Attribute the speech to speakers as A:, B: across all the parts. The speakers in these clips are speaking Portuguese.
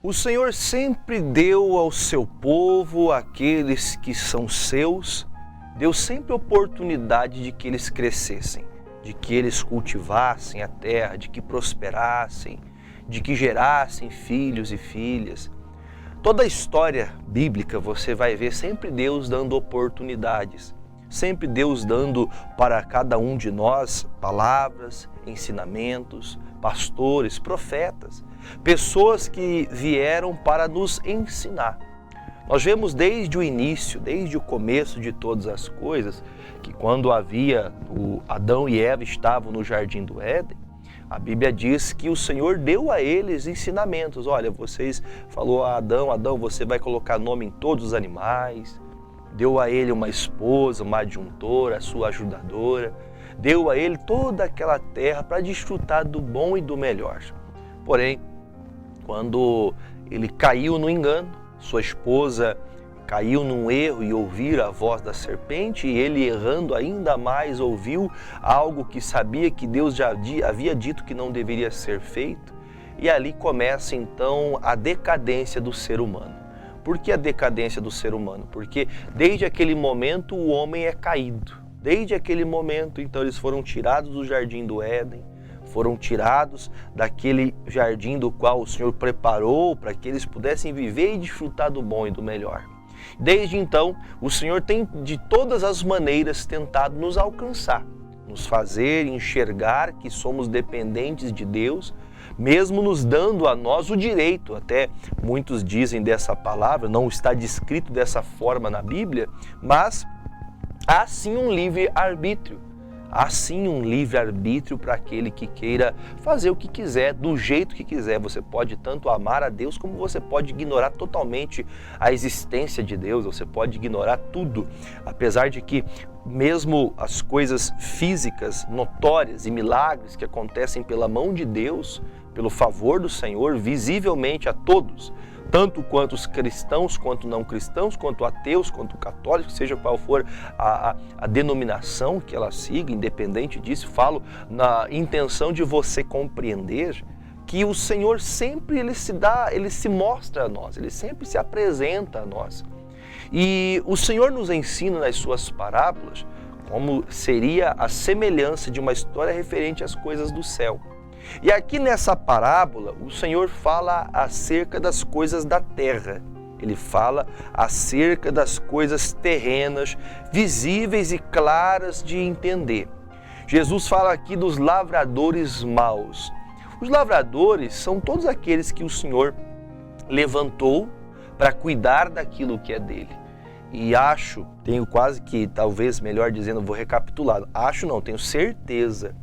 A: O Senhor sempre deu ao seu povo, aqueles que são seus, deu sempre oportunidade de que eles crescessem, de que eles cultivassem a terra, de que prosperassem, de que gerassem filhos e filhas. Toda a história bíblica você vai ver sempre Deus dando oportunidades, sempre Deus dando para cada um de nós palavras, ensinamentos, pastores, profetas, pessoas que vieram para nos ensinar. Nós vemos desde o início, desde o começo de todas as coisas, que quando Adão e Eva estavam no Jardim do Éden, a Bíblia diz que o Senhor deu a eles ensinamentos. Olha, falou a Adão, você vai colocar nome em todos os animais. Deu a ele uma esposa, uma adjuntora, a sua ajudadora. Deu a ele toda aquela terra para desfrutar do bom e do melhor. Porém, quando ele caiu no engano, sua esposa caiu num erro e ouviu a voz da serpente, e ele, errando ainda mais, ouviu algo que sabia que Deus já havia dito que não deveria ser feito, e ali começa então a decadência do ser humano. Por que a decadência do ser humano? Porque desde aquele momento o homem é caído. Desde aquele momento, então, eles foram tirados do Jardim do Éden, foram tirados daquele jardim do qual o Senhor preparou para que eles pudessem viver e desfrutar do bom e do melhor. Desde então, o Senhor tem de todas as maneiras tentado nos alcançar, nos fazer enxergar que somos dependentes de Deus, mesmo nos dando a nós o direito, até muitos dizem dessa palavra, não está descrito dessa forma na Bíblia, mas há sim um livre-arbítrio. Há sim um livre-arbítrio para aquele que queira fazer o que quiser, do jeito que quiser. Você pode tanto amar a Deus, como você pode ignorar totalmente a existência de Deus, você pode ignorar tudo. Apesar de que mesmo as coisas físicas, notórias e milagres que acontecem pela mão de Deus, pelo favor do Senhor, visivelmente a todos, tanto quanto os cristãos, quanto não cristãos, quanto ateus, quanto católicos, seja qual for a denominação que ela siga, independente disso, falo na intenção de você compreender que o Senhor sempre ele se mostra a nós, ele sempre se apresenta a nós. E o Senhor nos ensina nas suas parábolas como seria a semelhança de uma história referente às coisas do céu. E aqui nessa parábola, o Senhor fala acerca das coisas da terra. Ele fala acerca das coisas terrenas, visíveis e claras de entender. Jesus fala aqui dos lavradores maus. Os lavradores são todos aqueles que o Senhor levantou para cuidar daquilo que é dele. E tenho quase que, talvez melhor dizendo, vou recapitular. Tenho certeza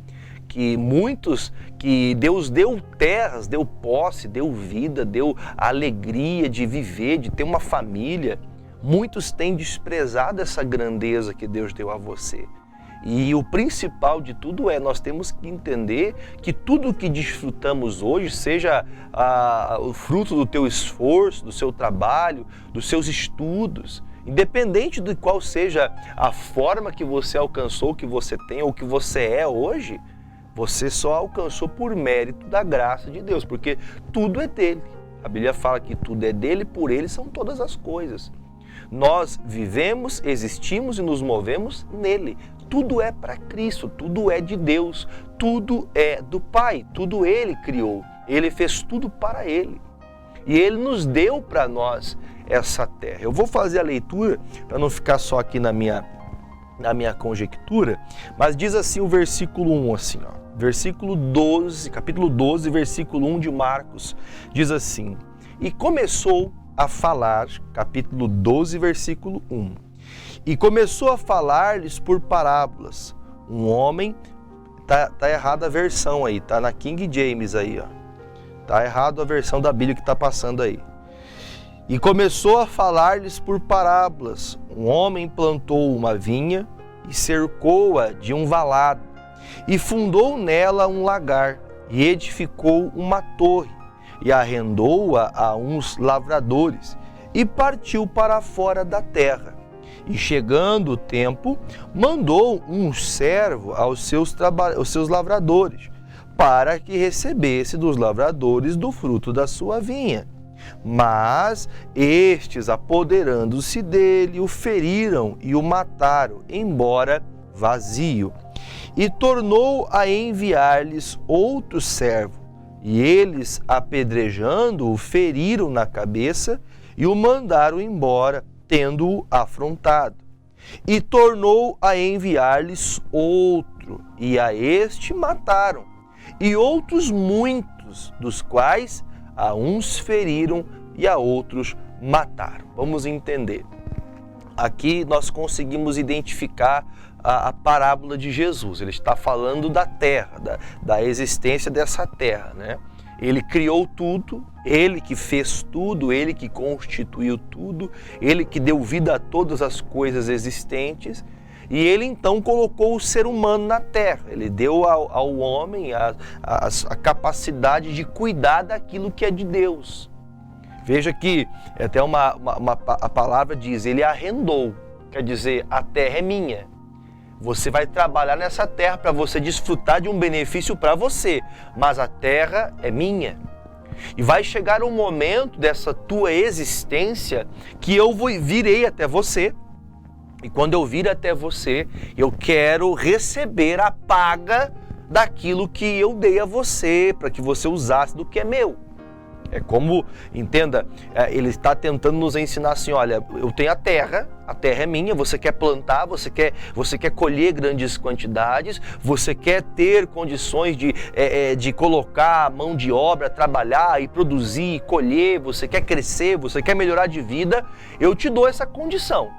A: que muitos que Deus deu terras, deu posse, deu vida, deu alegria de viver, de ter uma família, muitos têm desprezado essa grandeza que Deus deu a você. E o principal de tudo nós temos que entender que tudo que desfrutamos hoje, seja o fruto do teu esforço, do seu trabalho, dos seus estudos, independente de qual seja a forma que você alcançou, que você tem ou que você é hoje, você só alcançou por mérito da graça de Deus, porque tudo é dele. A Bíblia fala que tudo é dele, por ele são todas as coisas. Nós vivemos, existimos e nos movemos nele. Tudo é para Cristo, tudo é de Deus, tudo é do Pai, tudo ele criou. Ele fez tudo para ele. E ele nos deu para nós essa terra. Eu vou fazer a leitura para não ficar só aqui na minha conjectura, mas diz assim o versículo 1, assim, ó. Versículo 12, capítulo 12, versículo 1 de Marcos, diz assim: E começou a falar, capítulo 12, versículo 1, e começou a falar-lhes por parábolas. Um homem, tá errada a versão aí, tá na King James aí, ó. Tá errado a versão da Bíblia que tá passando aí. E começou a falar-lhes por parábolas. Um homem plantou uma vinha e cercou-a de um valado, e fundou nela um lagar, e edificou uma torre, e arrendou-a a uns lavradores, e partiu para fora da terra. E chegando o tempo, mandou um servo aos seus lavradores, para que recebesse dos lavradores do fruto da sua vinha. Mas estes, apoderando-se dele, o feriram e o mataram, embora vazio. E tornou a enviar-lhes outro servo, e eles, apedrejando-o, feriram na cabeça e o mandaram embora, tendo-o afrontado. E tornou a enviar-lhes outro, e a este mataram, e outros muitos, dos quais a uns feriram e a outros mataram. Vamos entender. Aqui nós conseguimos identificar a parábola de Jesus. Ele está falando da terra, da existência dessa terra, né? Ele criou tudo, ele que fez tudo, ele que constituiu tudo, ele que deu vida a todas as coisas existentes, e ele então colocou o ser humano na terra. Ele deu ao homem a capacidade de cuidar daquilo que é de Deus. Veja que até a palavra diz, ele arrendou, quer dizer, a terra é minha. Você vai trabalhar nessa terra para você desfrutar de um benefício para você, mas a terra é minha. E vai chegar um momento dessa tua existência que eu virei até você. E quando eu vir até você, eu quero receber a paga daquilo que eu dei a você, para que você usasse do que é meu. É como, entenda, ele está tentando nos ensinar assim, olha, eu tenho a terra é minha, você quer plantar, você quer colher grandes quantidades, você quer ter condições de colocar a mão de obra, trabalhar e produzir, colher, você quer crescer, você quer melhorar de vida, eu te dou essa condição.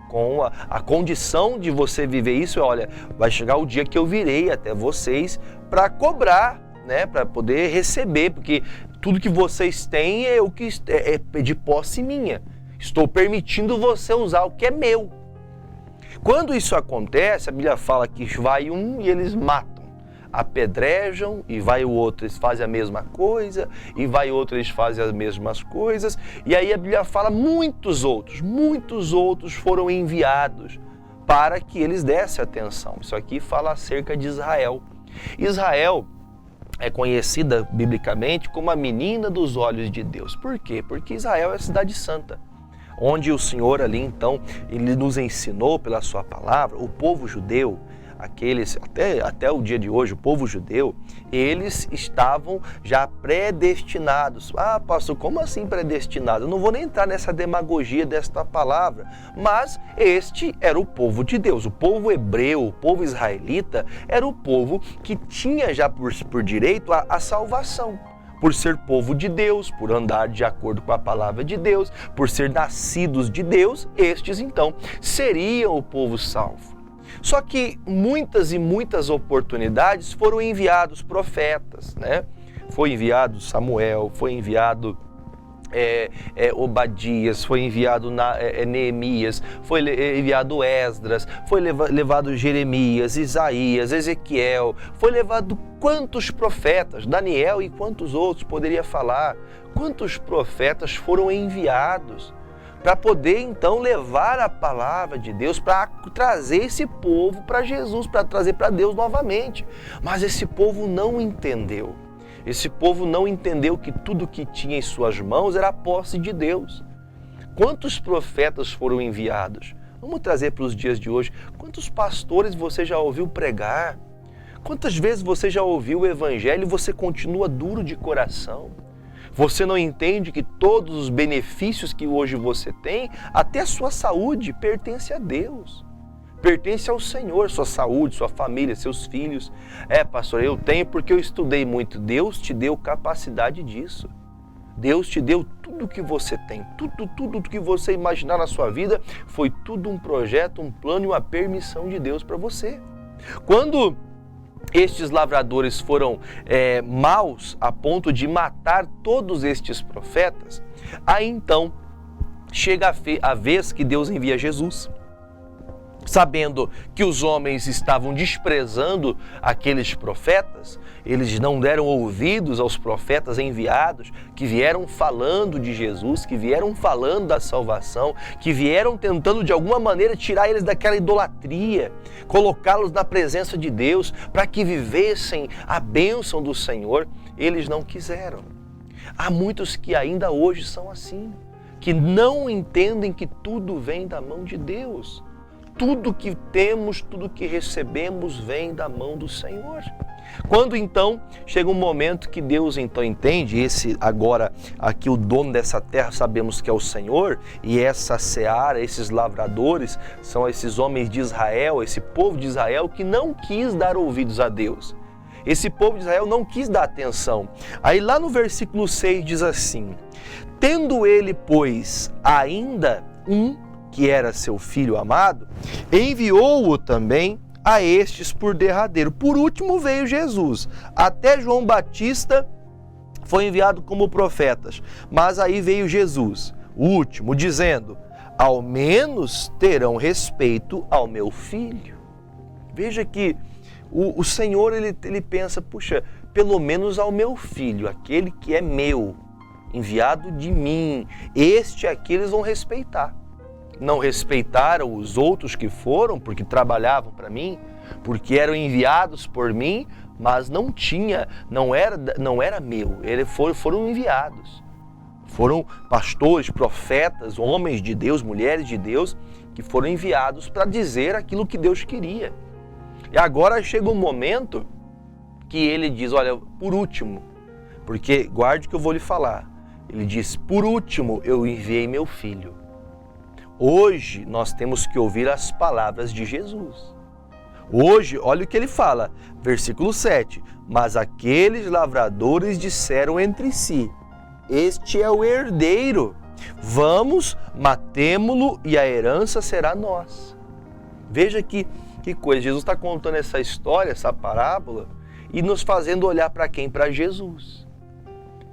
A: Com a condição de você viver isso, olha, vai chegar o dia que eu virei até vocês para cobrar, né, para poder receber, porque tudo que vocês têm é o que é de posse minha. Estou permitindo você usar o que é meu. Quando isso acontece, a Bíblia fala que vai um e eles matam, apedrejam, e vai o outro, eles fazem a mesma coisa, e vai outro, eles fazem as mesmas coisas, e aí a Bíblia fala muitos outros foram enviados para que eles dessem atenção. Isso aqui fala acerca de Israel. Israel é conhecida biblicamente como a menina dos olhos de Deus. Por quê? Porque Israel é a cidade santa, onde o Senhor ali então, ele nos ensinou pela sua palavra, o povo judeu, aqueles, até o dia de hoje, o povo judeu, eles estavam já predestinados. Ah, pastor, como assim predestinado? Eu não vou nem entrar nessa demagogia desta palavra, mas este era o povo de Deus. O povo hebreu, o povo israelita, era o povo que tinha já por direito a salvação. Por ser povo de Deus, por andar de acordo com a palavra de Deus, por ser nascidos de Deus, estes então seriam o povo salvo. Só que muitas e muitas oportunidades foram enviados profetas, né? Foi enviado Samuel, foi enviado Obadias, foi enviado Neemias, foi enviado Esdras, foi levado Jeremias, Isaías, Ezequiel, foi levado quantos profetas, Daniel e quantos outros poderia falar, quantos profetas foram enviados para poder então levar a palavra de Deus, para trazer esse povo para Jesus, para trazer para Deus novamente. Mas esse povo não entendeu. Esse povo não entendeu que tudo que tinha em suas mãos era a posse de Deus. Quantos profetas foram enviados? Vamos trazer para os dias de hoje. Quantos pastores você já ouviu pregar? Quantas vezes você já ouviu o evangelho e você continua duro de coração? Você não entende que todos os benefícios que hoje você tem, até a sua saúde, pertence a Deus. Pertence ao Senhor, sua saúde, sua família, seus filhos. Pastor, eu tenho porque eu estudei muito. Deus te deu capacidade disso. Deus te deu tudo o que você tem. Tudo que você imaginar na sua vida foi tudo um projeto, um plano e uma permissão de Deus para você. Quando estes lavradores foram maus a ponto de matar todos estes profetas, aí então chega a vez que Deus envia Jesus. Sabendo que os homens estavam desprezando aqueles profetas, eles não deram ouvidos aos profetas enviados, que vieram falando de Jesus, que vieram falando da salvação, que vieram tentando de alguma maneira tirar eles daquela idolatria, colocá-los na presença de Deus, para que vivessem a bênção do Senhor. Eles não quiseram. Há muitos que ainda hoje são assim, que não entendem que tudo vem da mão de Deus. Tudo que temos, tudo que recebemos vem da mão do Senhor. Quando então chega um momento que Deus então entende, esse agora aqui o dono dessa terra sabemos que é o Senhor, e essa seara, esses lavradores, são esses homens de Israel, esse povo de Israel que não quis dar ouvidos a Deus. Esse povo de Israel não quis dar atenção. Aí lá no versículo 6 diz assim: tendo ele, pois, ainda que era seu filho amado, enviou-o também a estes por derradeiro. Por último veio Jesus. Até João Batista foi enviado como profetas, mas aí veio Jesus, o último, dizendo: ao menos terão respeito ao meu filho. Veja que o Senhor ele pensa, puxa, pelo menos ao meu filho, aquele que é meu, enviado de mim, este aqui eles vão respeitar. Não respeitaram os outros que foram, porque trabalhavam para mim, porque eram enviados por mim, mas não era meu, eles foram enviados. Foram pastores, profetas, homens de Deus, mulheres de Deus, que foram enviados para dizer aquilo que Deus queria. E agora chega um momento que ele diz, olha, por último, porque guarde o que eu vou lhe falar, ele diz, por último eu enviei meu filho. Hoje nós temos que ouvir as palavras de Jesus. Hoje, olha o que ele fala, versículo 7, mas aqueles lavradores disseram entre si, este é o herdeiro, vamos, matemo-lo e a herança será nossa. Veja que coisa, Jesus está contando essa história, essa parábola, e nos fazendo olhar para quem? Para Jesus.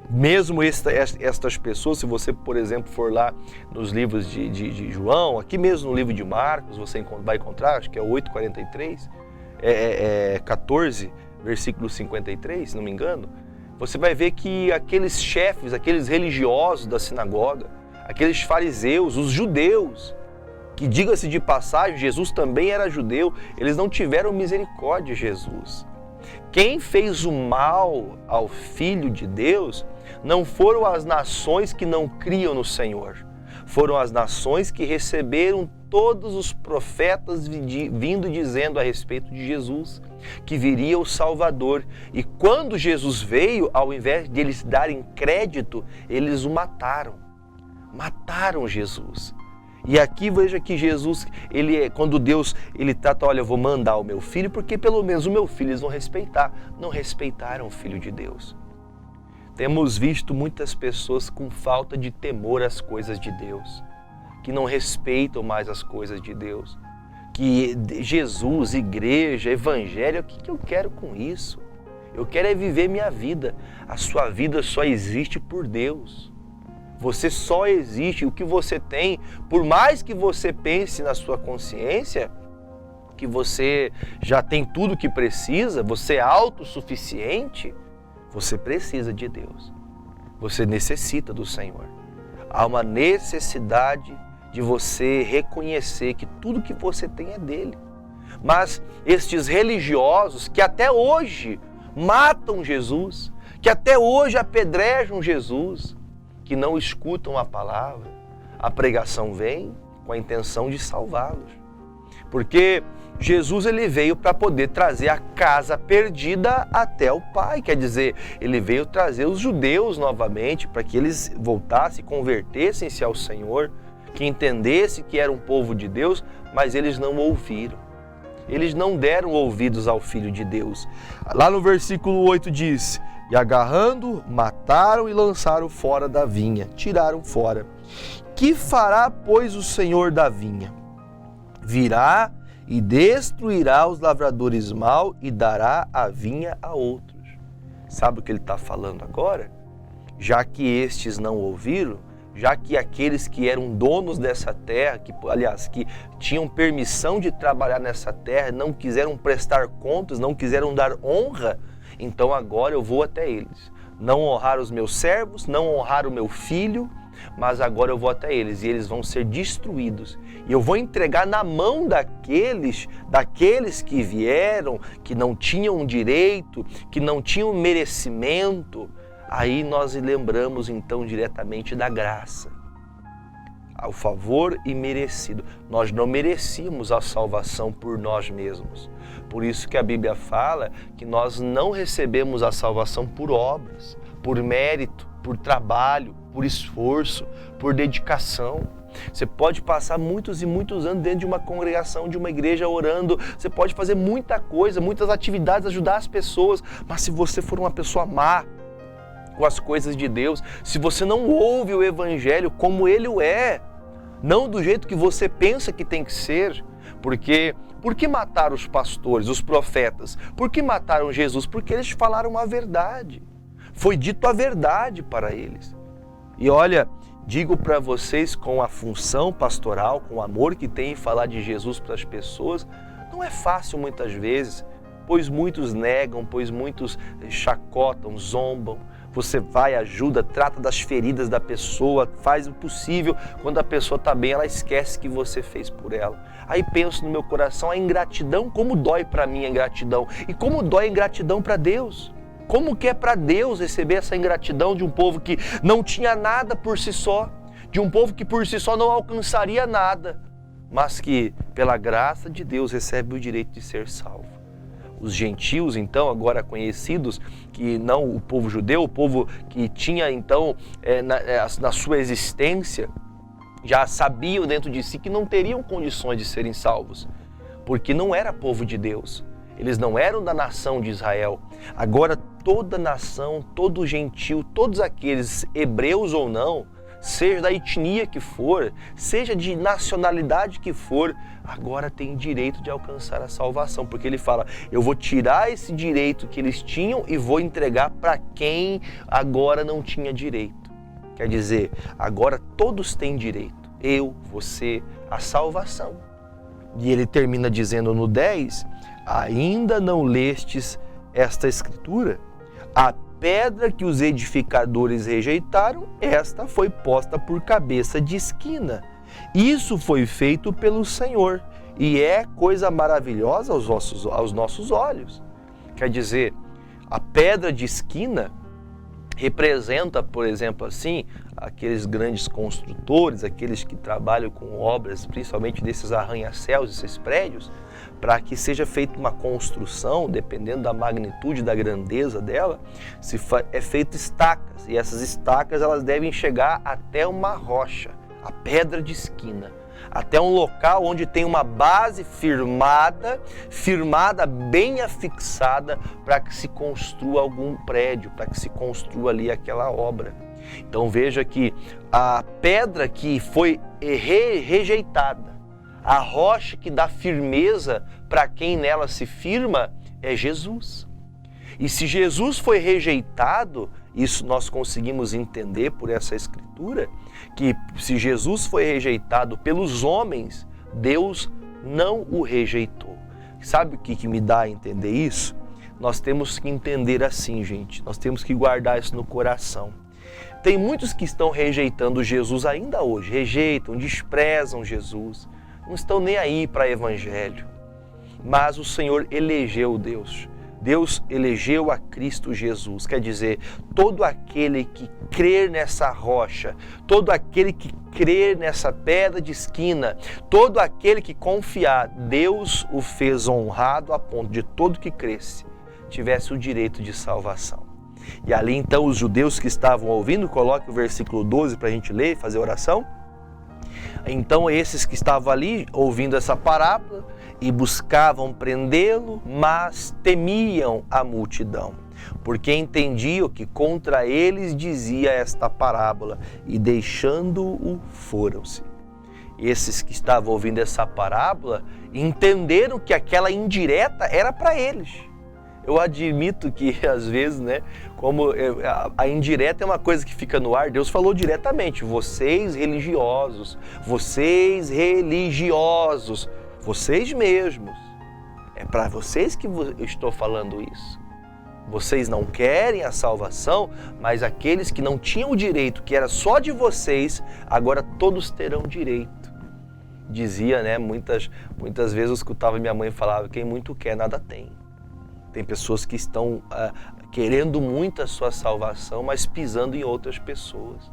A: Mesmo estas pessoas, se você, por exemplo, for lá nos livros de João, aqui mesmo no livro de Marcos, você vai encontrar, acho que é 8:43, 14, versículo 53, se não me engano, você vai ver que aqueles chefes, aqueles religiosos da sinagoga, aqueles fariseus, os judeus, que diga-se de passagem, Jesus também era judeu, eles não tiveram misericórdia de Jesus. Quem fez o mal ao Filho de Deus não foram as nações que não criam no Senhor, foram as nações que receberam todos os profetas vindo dizendo a respeito de Jesus, que viria o Salvador. E quando Jesus veio, ao invés de eles darem crédito, eles o mataram. Mataram Jesus. E aqui veja que Jesus, quando Deus trata, olha, eu vou mandar o meu filho, porque pelo menos o meu filho eles vão respeitar. Não respeitaram o Filho de Deus. Temos visto muitas pessoas com falta de temor às coisas de Deus, que não respeitam mais as coisas de Deus. Que Jesus, igreja, evangelho, o que eu quero com isso? Eu quero é viver minha vida. A sua vida só existe por Deus. Você só existe, o que você tem, por mais que você pense na sua consciência, que você já tem tudo o que precisa, você é autossuficiente, você precisa de Deus. Você necessita do Senhor. Há uma necessidade de você reconhecer que tudo que você tem é dele. Mas estes religiosos que até hoje matam Jesus, que até hoje apedrejam Jesus, que não escutam a palavra, a pregação vem com a intenção de salvá-los. Porque Jesus ele veio para poder trazer a casa perdida até o Pai, quer dizer, ele veio trazer os judeus novamente para que eles voltassem, convertessem-se ao Senhor, que entendessem que era um povo de Deus, mas eles não ouviram. Eles não deram ouvidos ao Filho de Deus. Lá no versículo 8 diz, e agarrando, mataram e lançaram fora da vinha, tiraram fora. Que fará, pois, o Senhor da vinha? Virá e destruirá os lavradores maus e dará a vinha a outros. Sabe o que ele está falando agora? Já que estes não ouviram, já que aqueles que eram donos dessa terra, que tinham permissão de trabalhar nessa terra, não quiseram prestar contas, não quiseram dar honra, então agora eu vou até eles. Não honrar os meus servos, não honrar o meu filho, mas agora eu vou até eles e eles vão ser destruídos. E eu vou entregar na mão daqueles que vieram, que não tinham direito, que não tinham merecimento. Aí nós lembramos então diretamente da graça, ao favor imerecido. Nós não merecíamos a salvação por nós mesmos. Por isso que a Bíblia fala que nós não recebemos a salvação por obras, por mérito, por trabalho, por esforço, por dedicação. Você pode passar muitos e muitos anos dentro de uma congregação, de uma igreja orando, você pode fazer muita coisa, muitas atividades, ajudar as pessoas, mas se você for uma pessoa má com as coisas de Deus, se você não ouve o Evangelho como ele o é, não do jeito que você pensa que tem que ser, porque por que mataram os pastores, os profetas? Por que mataram Jesus? Porque eles falaram a verdade. Foi dito a verdade para eles. E olha, digo para vocês, com a função pastoral, com o amor que tem em falar de Jesus para as pessoas, não é fácil muitas vezes, pois muitos negam, pois muitos chacotam, zombam. Você vai, ajuda, trata das feridas da pessoa, faz o possível. Quando a pessoa está bem, ela esquece que você fez por ela. Aí penso no meu coração, a ingratidão, como dói para mim a ingratidão. E como dói a ingratidão para Deus. Como que é para Deus receber essa ingratidão de um povo que não tinha nada por si só, de um povo que por si só não alcançaria nada, mas que pela graça de Deus recebe o direito de ser salvo. Os gentios, então, agora conhecidos, que não o povo judeu, o povo que tinha, então, na sua existência, já sabiam dentro de si que não teriam condições de serem salvos, porque não era povo de Deus. Eles não eram da nação de Israel. Agora toda nação, todo gentil, todos aqueles, hebreus ou não, seja da etnia que for, seja de nacionalidade que for, agora tem direito de alcançar a salvação. Porque ele fala, eu vou tirar esse direito que eles tinham e vou entregar para quem agora não tinha direito. Quer dizer, agora todos têm direito. Eu, você, a salvação. E ele termina dizendo no 10, ainda não lestes esta escritura? A pedra que os edificadores rejeitaram, esta foi posta por cabeça de esquina. Isso foi feito pelo Senhor e é coisa maravilhosa aos nossos olhos. Quer dizer, a pedra de esquina representa, por exemplo, assim, aqueles grandes construtores, aqueles que trabalham com obras, principalmente desses arranha-céus, esses prédios, para que seja feita uma construção, dependendo da magnitude, da grandeza dela, é feito estacas, e essas estacas elas devem chegar até uma rocha, a pedra de esquina, até um local onde tem uma base firmada, bem afixada, para que se construa algum prédio, para que se construa ali aquela obra. Então veja que a pedra que foi rejeitada, a rocha que dá firmeza para quem nela se firma é Jesus. E se Jesus foi rejeitado, isso nós conseguimos entender por essa escritura, que se Jesus foi rejeitado pelos homens, Deus não o rejeitou. Sabe o que me dá a entender isso? Nós temos que entender assim, gente, nós temos que guardar isso no coração. Tem muitos que estão rejeitando Jesus ainda hoje, rejeitam, desprezam Jesus, não estão nem aí para o Evangelho. Mas o Senhor elegeu Deus. Deus elegeu a Cristo Jesus, quer dizer, todo aquele que crer nessa rocha, todo aquele que crer nessa pedra de esquina, todo aquele que confiar, Deus o fez honrado a ponto de todo que cresce tivesse o direito de salvação. E ali então os judeus que estavam ouvindo, coloque o versículo 12 para a gente ler e fazer oração. Então esses que estavam ali ouvindo essa parábola e buscavam prendê-lo, mas temiam a multidão, porque entendiam que contra eles dizia esta parábola, e deixando-o foram-se. Esses que estavam ouvindo essa parábola entenderam que aquela indireta era para eles. Eu admito que às vezes, como a indireta é uma coisa que fica no ar, Deus falou diretamente, vocês religiosos, vocês mesmos, é para vocês que eu estou falando isso. Vocês não querem a salvação, mas aqueles que não tinham o direito, que era só de vocês, agora todos terão direito. Dizia, muitas vezes eu escutava minha mãe falar, quem muito quer, nada tem. Tem pessoas que querendo muito a sua salvação, mas pisando em outras pessoas.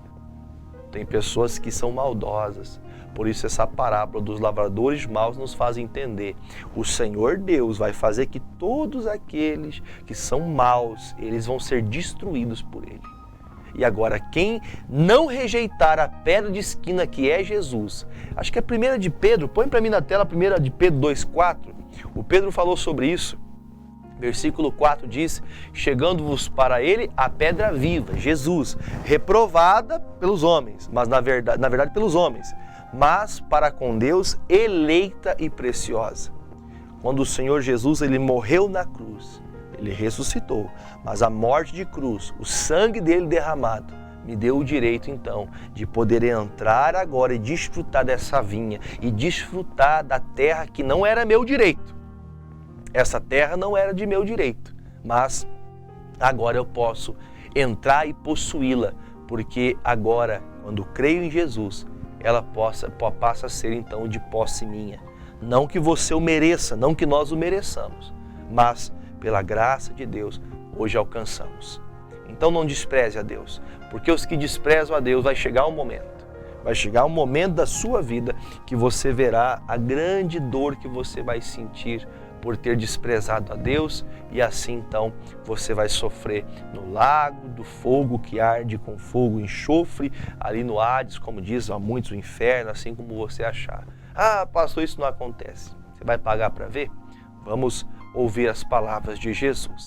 A: Tem pessoas que são maldosas. Por isso essa parábola dos lavradores maus nos faz entender. O Senhor Deus vai fazer que todos aqueles que são maus, eles vão ser destruídos por Ele. E agora, quem não rejeitar a pedra de esquina que é Jesus, acho que é a 1 de Pedro, põe para mim na tela a 1 de Pedro 2,4. O Pedro falou sobre isso. Versículo 4 diz: chegando-vos para ele a pedra viva, Jesus, reprovada pelos homens, mas na verdade pelos homens, mas para com Deus eleita e preciosa. Quando o Senhor Jesus ele morreu na cruz, ele ressuscitou, mas a morte de cruz, o sangue dele derramado, me deu o direito então de poder entrar agora e desfrutar dessa vinha e desfrutar da terra que não era meu direito. Essa terra não era de meu direito, mas agora eu posso entrar e possuí-la, porque agora, quando creio em Jesus, ela passa a ser então de posse minha. Não que você o mereça, não que nós o mereçamos, mas pela graça de Deus, hoje alcançamos. Então não despreze a Deus, porque os que desprezam a Deus vai chegar um momento da sua vida que você verá a grande dor que você vai sentir por ter desprezado a Deus, e assim então você vai sofrer no lago do fogo que arde com fogo e enxofre, ali no Hades, como diz a muitos, o inferno, assim como você achar. Ah, pastor, isso não acontece. Você vai pagar para ver? Vamos ouvir as palavras de Jesus.